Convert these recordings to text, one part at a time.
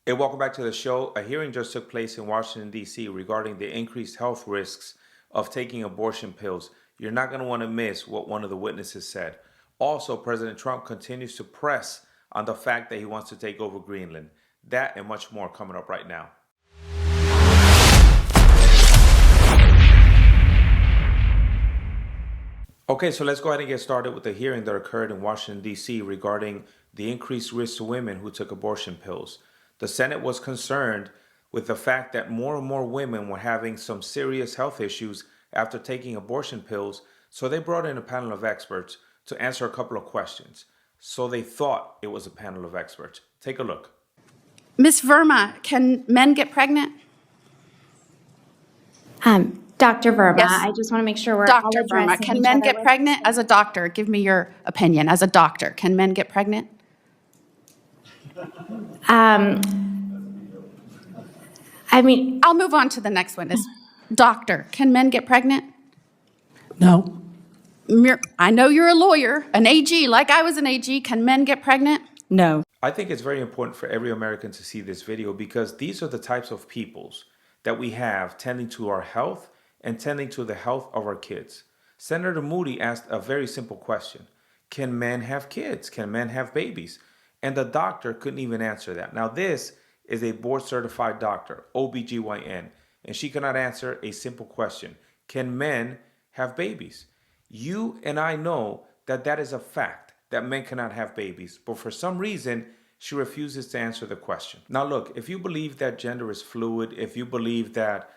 Hey, welcome back to the show. A hearing just took place in Washington, D.C. regarding the increased health risks of taking abortion pills. You're not going to want to miss what one of the witnesses said. Also, President Trump continues to press on the fact that he wants to take over Greenland. That and much more coming up right now. Okay, so let's go ahead and get started with the hearing that occurred in Washington, D.C. regarding the increased risk to women who took abortion pills. The Senate was concerned with the fact that more and more women were having some serious health issues after taking abortion pills, so they brought in a panel of experts to answer a couple of questions. So they thought it was a panel of experts. Take a look. Ms. Verma, can men get pregnant? Dr. Verma, Yes. I just want to make sure we're Dr. all Verma, addressing can each men other get with pregnant? respect. As a doctor, give me your opinion. As a doctor, can men get pregnant? I mean, I'll move on to the next witness. Doctor, can men get pregnant? No. I know you're a lawyer, an AG, like I was an AG. Can men get pregnant? No. I think it's very important for every American to see this video because these are the types of peoples that we have tending to our health and tending to the health of our kids. Senator Moody asked a very simple question. Can men have kids? Can men have babies? And the doctor couldn't even answer that. Now this is a board certified doctor, OBGYN, and she cannot answer a simple question. Can men have babies? You and I know that that is a fact, that men cannot have babies, but for some reason, she refuses to answer the question. Now look, if you believe that gender is fluid, if you believe that,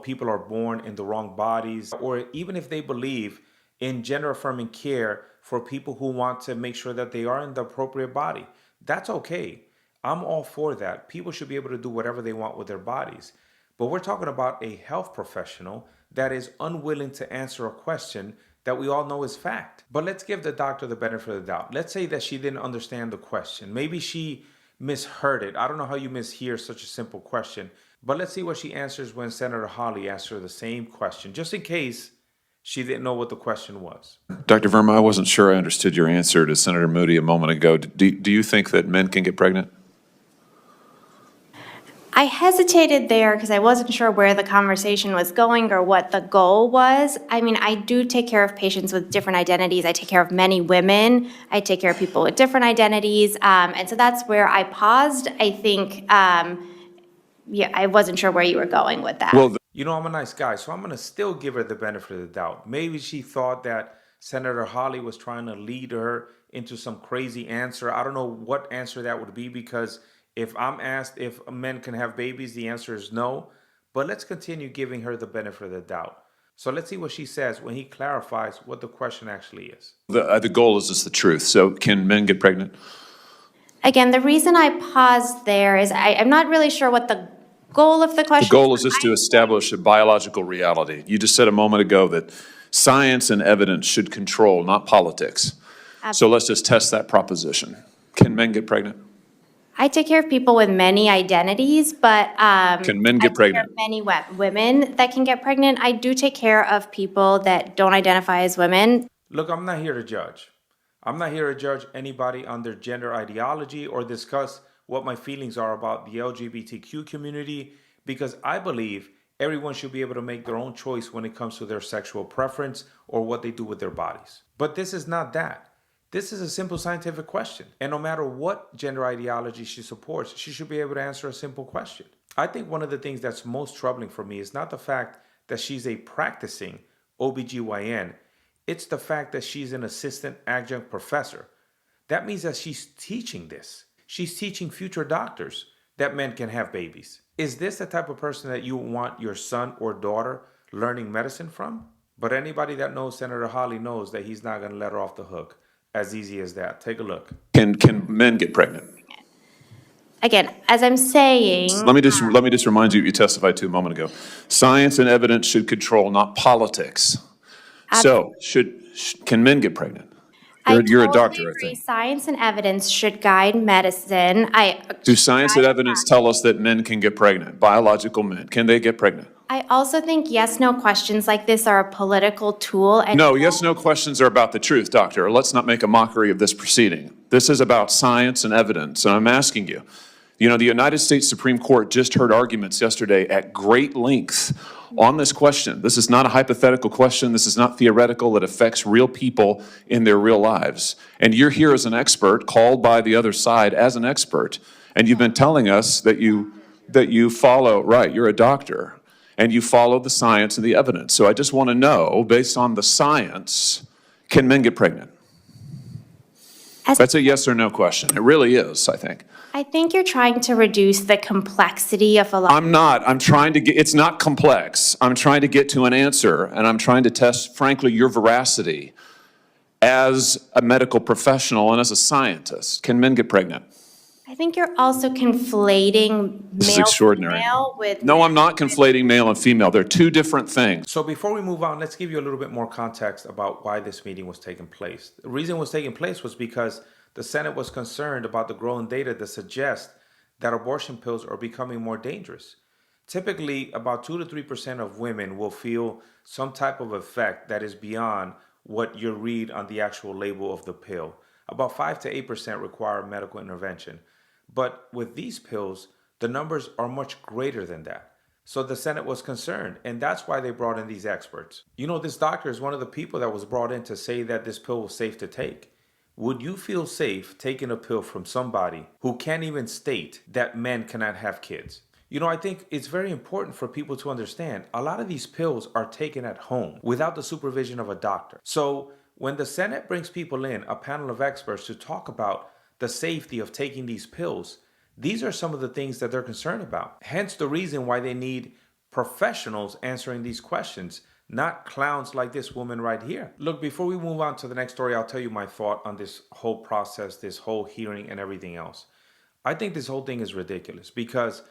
people are born in the wrong bodies, or even if they believe in gender affirming care for people who want to make sure that they are in the appropriate body, that's okay. I'm all for that. People should be able to do whatever they want with their bodies. But we're talking about a health professional that is unwilling to answer a question that we all know is fact. But let's give the doctor the benefit of the doubt. Let's say that she didn't understand the question. Maybe she misheard it. I don't know how you mishear such a simple question. But let's see what she answers when Senator Hawley asks her the same question, just in case she didn't know what the question was. Dr. Verma, I wasn't sure I understood your answer to Senator Moody a moment ago. Do you think that men can get pregnant? I hesitated there because I wasn't sure where the conversation was going or what the goal was. I mean, I do take care of patients with different identities. I take care of many women. I take care of people with different identities. And so that's where I paused. I think, I wasn't sure where you were going with that. Well, I'm a nice guy, so I'm going to still give her the benefit of the doubt. Maybe she thought that Senator Hawley was trying to lead her into some crazy answer. I don't know what answer that would be, because if I'm asked if men can have babies, the answer is no. But let's continue giving her the benefit of the doubt. So let's see what she says when he clarifies what the question actually is. the goal is just the truth. So can men get pregnant? Again, the reason I paused there is I'm not really sure what the goal of the question The goal is just to establish a biological reality. You just said a moment ago that science and evidence should control, not politics. So let's just test that proposition. Can men get pregnant? I take care of people with many identities, but Can men get I take care pregnant? of many women that can get pregnant. I do take care of people that don't identify as women. Look, I'm not here to judge. I'm not here to judge anybody on their gender ideology or discuss what my feelings are about the LGBTQ community, because I believe everyone should be able to make their own choice when it comes to their sexual preference or what they do with their bodies. But this is not that. This is a simple scientific question. And no matter what gender ideology she supports, she should be able to answer a simple question. I think one of the things that's most troubling for me is not the fact that she's a practicing OBGYN. It's the fact that she's an assistant adjunct professor. That means that she's teaching this. She's teaching future doctors that men can have babies. Is this the type of person that you want your son or daughter learning medicine from? But anybody that knows Senator Hawley knows that he's not going to let her off the hook. As easy as that. Take a look. Can men get pregnant? Again, as I'm saying, Let me just remind you what you testified to a moment ago. Science and evidence should control, not politics. So can men get pregnant? You're a totally doctor, I agree. think. Science and evidence should guide medicine. Do science and evidence tell us that men can get pregnant? Biological men, can they get pregnant? I also think yes/no questions like this are a political tool. And No, yes/no questions are about the truth, doctor. Let's not make a mockery of this proceeding. This is about science and evidence, and I'm asking you, You know, the United States Supreme Court just heard arguments yesterday at great length on this question. This is not a hypothetical question. This is not theoretical. It affects real people in their real lives. And you're here as an expert, called by the other side as an expert. And you've been telling us that you follow, right, you're a doctor, and you follow the science and the evidence. So I just want to know, based on the science, can men get pregnant? That's a yes or no question. It really is, I think. I think you're trying to reduce the complexity of a lot. I'm not. I'm trying to get, it's not complex. I'm trying to get to an answer, and I'm trying to test, frankly, your veracity as a medical professional and as a scientist. Can men get pregnant? I think you're also conflating This is male extraordinary. female with. No, I'm not conflating male and female. They're two different things. So before we move on, let's give you a little bit more context about why this meeting was taking place. The reason it was taking place was because the Senate was concerned about the growing data that suggests that abortion pills are becoming more dangerous. Typically, about 2 to 3% of women will feel some type of effect that is beyond what you read on the actual label of the pill. About 5 to 8% require medical intervention. But with these pills, the numbers are much greater than that. So the Senate was concerned, and that's why they brought in these experts. You know, this doctor is one of the people that was brought in to say that this pill was safe to take. Would you feel safe taking a pill from somebody who can't even state that men cannot have kids? You know, I think it's very important for people to understand a lot of these pills are taken at home without the supervision of a doctor. So when the Senate brings people in, a panel of experts, to talk about the safety of taking these pills, these are some of the things that they're concerned about. Hence the reason why they need professionals answering these questions, not clowns like this woman right here. Look, before we move on to the next story, I'll tell you my thought on this whole process, this whole hearing and everything else. I think this whole thing is ridiculous because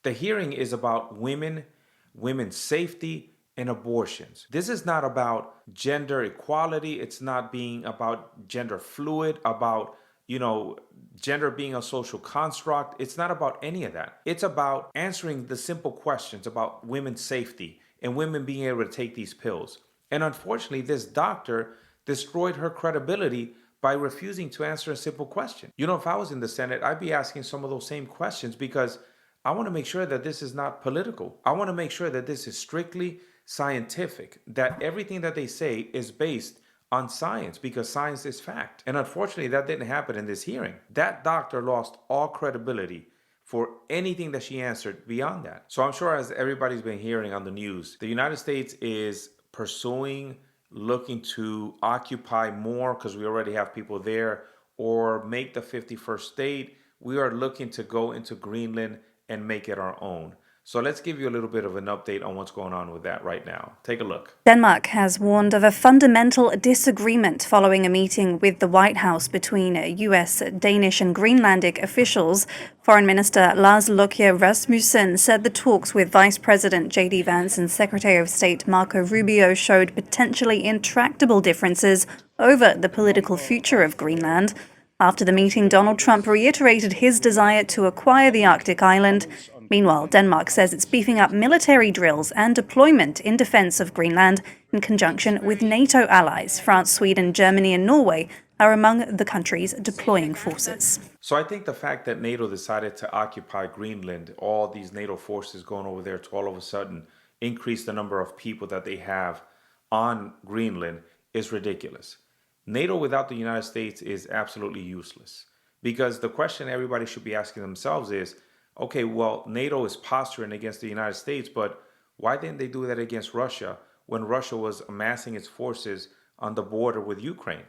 the hearing is about women's safety and abortions. This is not about gender equality. It's not being about gender fluid, about, you know, gender being a social construct. It's not about any of that. It's about answering the simple questions about women's safety and women being able to take these pills. And unfortunately, this doctor destroyed her credibility by refusing to answer a simple question. You know, if I was in the Senate, I'd be asking some of those same questions because I want to make sure that this is not political. I want to make sure that this is strictly scientific, that everything that they say is based on science because science is fact. And unfortunately, that didn't happen in this hearing. That doctor lost all credibility for anything that she answered beyond that. So I'm sure, as everybody's been hearing on the news, the United States is pursuing, looking to occupy more because we already have people there, or make the 51st state. We are looking to go into Greenland and make it our own. So let's give you a little bit of an update on what's going on with that right now. Take a look. Denmark has warned of a fundamental disagreement following a meeting with the White House between US, Danish and Greenlandic officials. Foreign Minister Lars Løkke Rasmussen said the talks with Vice President J.D. Vance and Secretary of State Marco Rubio showed potentially intractable differences over the political future of Greenland. After the meeting, Donald Trump reiterated his desire to acquire the Arctic island. Meanwhile, Denmark says it's beefing up military drills and deployment in defense of Greenland in conjunction with NATO allies. France, Sweden, Germany and Norway are among the countries deploying forces. So I think the fact that NATO decided to occupy Greenland, all these NATO forces going over there to all of a sudden increase the number of people that they have on Greenland is ridiculous. NATO without the United States is absolutely useless, because the question everybody should be asking themselves is, okay, well, NATO is posturing against the United States, but why didn't they do that against Russia when Russia was amassing its forces on the border with Ukraine?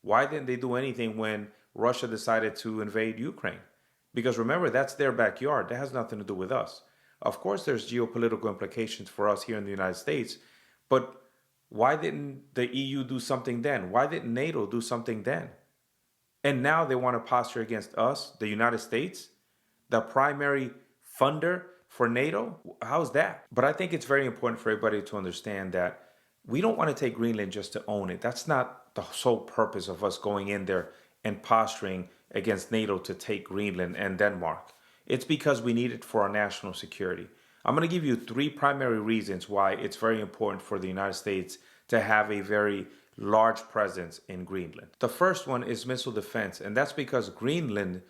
Why didn't they do anything when Russia decided to invade Ukraine? Because remember, that's their backyard. That has nothing to do with us. Of course, there's geopolitical implications for us here in the United States, but why didn't the EU do something then? Why didn't NATO do something then? And now they want to posture against us, the United States, the primary funder for NATO? How's that? But I think it's very important for everybody to understand that we don't want to take Greenland just to own it. That's not the sole purpose of us going in there and posturing against NATO to take Greenland and Denmark. It's because we need it for our national security. I'm going to give you 3 primary reasons why it's very important for the United States to have a very large presence in Greenland. The first one is missile defense, and that's because Greenland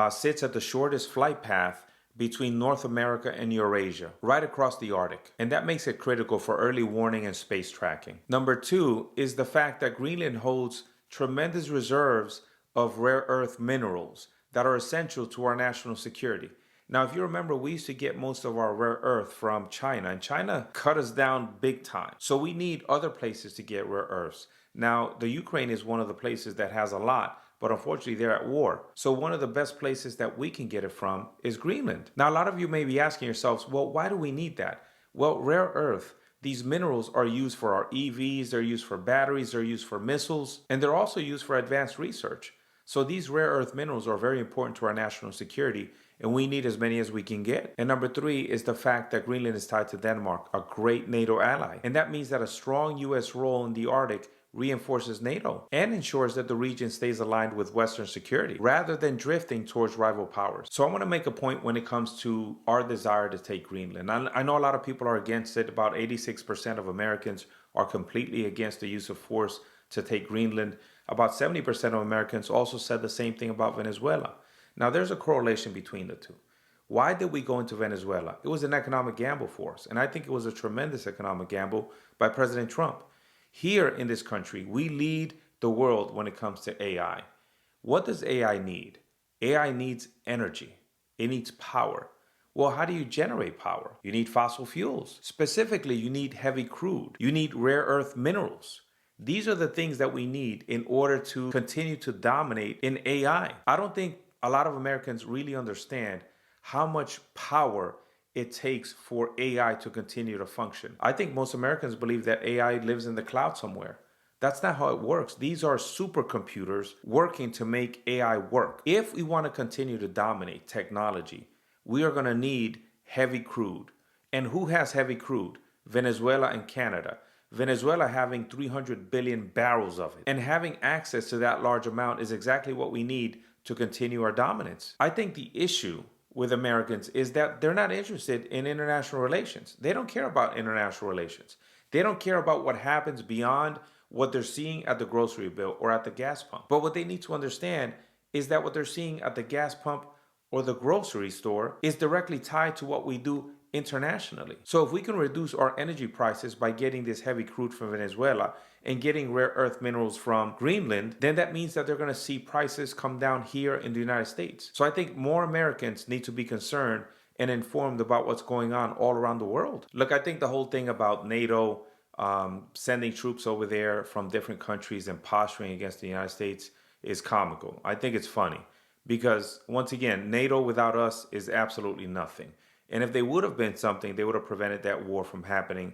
sits at the shortest flight path between North America and Eurasia, right across the Arctic. And that makes it critical for early warning and space tracking. Number two is the fact that Greenland holds tremendous reserves of rare earth minerals that are essential to our national security. Now, if you remember, we used to get most of our rare earth from China, and China cut us down big time. So we need other places to get rare earths. Now, the Ukraine is one of the places that has a lot, but unfortunately they're at war. So one of the best places that we can get it from is Greenland. Now, a lot of you may be asking yourselves, well, why do we need that? Well, rare earth, these minerals are used for our EVs, they're used for batteries, they're used for missiles, and they're also used for advanced research. So these rare earth minerals are very important to our national security, and we need as many as we can get. And number three is the fact that Greenland is tied to Denmark, a great NATO ally. And that means that a strong U.S. role in the Arctic reinforces NATO and ensures that the region stays aligned with Western security rather than drifting towards rival powers. So I want to make a point when it comes to our desire to take Greenland. I know a lot of people are against it. About 86% of Americans are completely against the use of force to take Greenland. About 70% of Americans also said the same thing about Venezuela. Now, there's a correlation between the two. Why did we go into Venezuela? It was an economic gamble for us, and I think it was a tremendous economic gamble by President Trump. Here in this country, we lead the world when it comes to AI. What does AI need? AI needs energy. It needs power. Well, how do you generate power? You need fossil fuels. Specifically, you need heavy crude. You need rare earth minerals. These are the things that we need in order to continue to dominate in AI. I don't think a lot of Americans really understand how much power it takes for AI to continue to function. I think most Americans believe that AI lives in the cloud somewhere. That's not how it works. These are supercomputers working to make AI work. If we want to continue to dominate technology, we are going to need heavy crude. And who has heavy crude? Venezuela and Canada. Venezuela having 300 billion barrels of it. And having access to that large amount is exactly what we need to continue our dominance. I think the issue with Americans is that they're not interested in international relations. They don't care about international relations. They don't care about what happens beyond what they're seeing at the grocery bill or at the gas pump. But what they need to understand is that what they're seeing at the gas pump or the grocery store is directly tied to what we do internationally. So if we can reduce our energy prices by getting this heavy crude from Venezuela and getting rare earth minerals from Greenland, then that means that they're going to see prices come down here in the United States. So I think more Americans need to be concerned and informed about what's going on all around the world. Look, I think the whole thing about NATO sending troops over there from different countries and posturing against the United States is comical. I think it's funny because, once again, NATO without us is absolutely nothing. And if they would have been something, they would have prevented that war from happening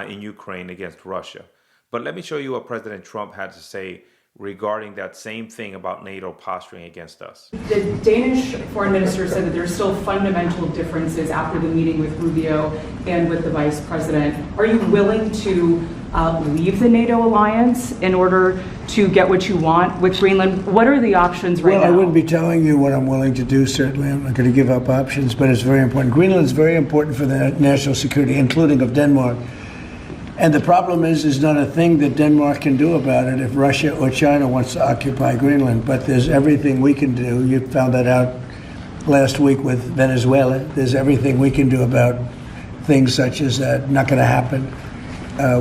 in Ukraine against Russia. But let me show you what President Trump had to say regarding that same thing about NATO posturing against us. The Danish foreign minister said that there's still fundamental differences after the meeting with Rubio and with the vice president. Are you willing to leave the NATO alliance in order to get what you want with Greenland? What are the options right now? Well, I wouldn't be telling you what I'm willing to do, certainly. I'm not going to give up options, but it's very important. Greenland's very important for the national security, including of Denmark. And the problem is, there's not a thing that Denmark can do about it if Russia or China wants to occupy Greenland. But there's everything we can do. You found that out last week with Venezuela. There's everything we can do about things such as that. Not going to happen.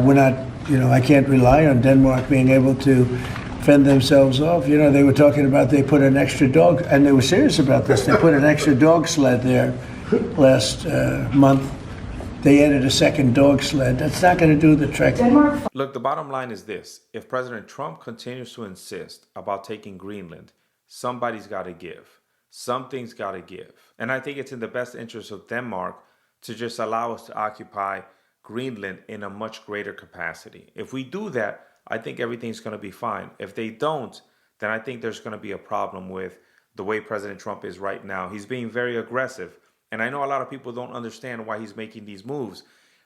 We're not, I can't rely on Denmark being able to fend themselves off. They were talking about they put an extra dog, and they were serious about this. They put an extra dog sled there last month. They added a second dog sled. That's not going to do the trick. Look, the bottom line is this. If President Trump continues to insist about taking Greenland, somebody's got to give. Something's got to give. And I think it's in the best interest of Denmark to just allow us to occupy Greenland in a much greater capacity. If we do that, I think everything's going to be fine. If they don't, then I think there's going to be a problem with the way President Trump is right now. He's being very aggressive. And I know a lot of people don't understand why he's making these moves.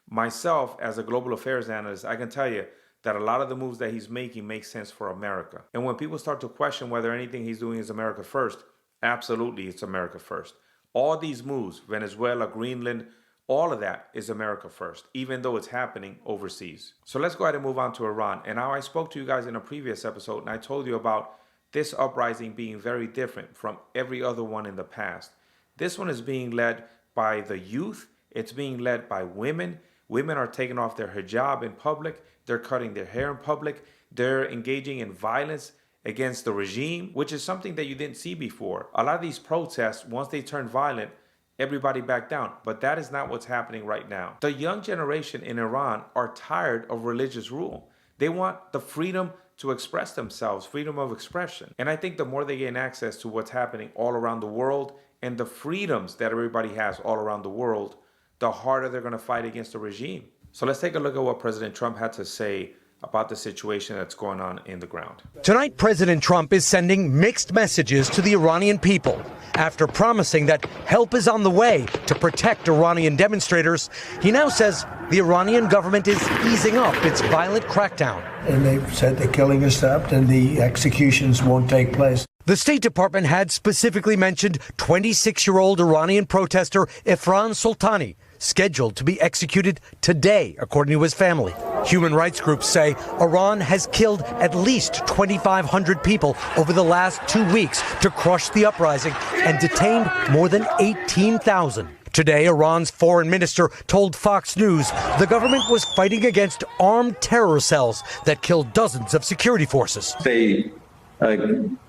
Myself, as a global affairs analyst, I can tell you that a lot of the moves that he's making make sense for America. And when people start to question whether anything he's doing is America first, absolutely it's America first. All these moves, Venezuela, Greenland, all of that is America first, even though it's happening overseas. So let's go ahead and move on to Iran. And now I spoke to you guys in a previous episode and I told you about this uprising being very different from every other one in the past. This one is being led by the youth. It's being led by women. Women are taking off their hijab in public. They're cutting their hair in public. They're engaging in violence against the regime, which is something that you didn't see before. A lot of these protests, once they turn violent, everybody back down. But that is not what's happening right now. The young generation in Iran are tired of religious rule. They want the freedom to express themselves, freedom of expression. And I think the more they gain access to what's happening all around the world and the freedoms that everybody has all around the world, the harder they're going to fight against the regime. So let's take a look at what President Trump had to say about the situation that's going on in the ground. Tonight, President Trump is sending mixed messages to the Iranian people. After promising that help is on the way to protect Iranian demonstrators, he now says the Iranian government is easing up its violent crackdown. And they've said the killing has stopped and the executions won't take place. The State Department had specifically mentioned 26-year-old Iranian protester Efran Soltani, scheduled to be executed today, according to his family. Human rights groups say Iran has killed at least 2,500 people over the last 2 weeks to crush the uprising and detained more than 18,000. Today, Iran's foreign minister told Fox News the government was fighting against armed terror cells that killed dozens of security forces. They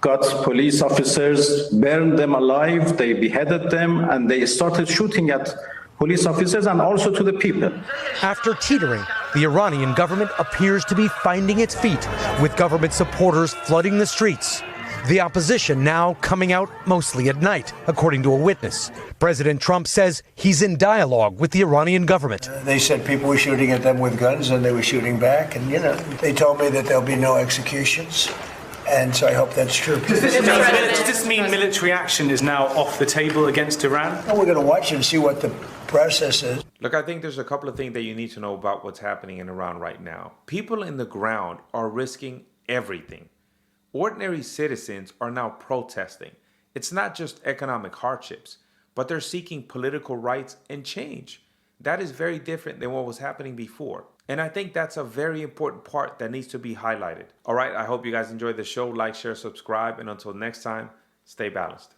got police officers, burned them alive, they beheaded them, and they started shooting at police officers and also to the people. After teetering, the Iranian government appears to be finding its feet, with government supporters flooding the streets. The opposition now coming out mostly at night, according to a witness. President Trump says he's in dialogue with the Iranian government. They said people were shooting at them with guns and they were shooting back. And, they told me that there'll be no executions. And so I hope that's true. Does this mean military action is now off the table against Iran? Well, we're going to watch and see what the process is. Look, I think there's a couple of things that you need to know about what's happening in Iran right now. People in the ground are risking everything. Ordinary citizens are now protesting. It's not just economic hardships, but they're seeking political rights and change. That is very different than what was happening before. And I think that's a very important part that needs to be highlighted. All right, I hope you guys enjoyed the show. Like, share, subscribe, and until next time, stay balanced.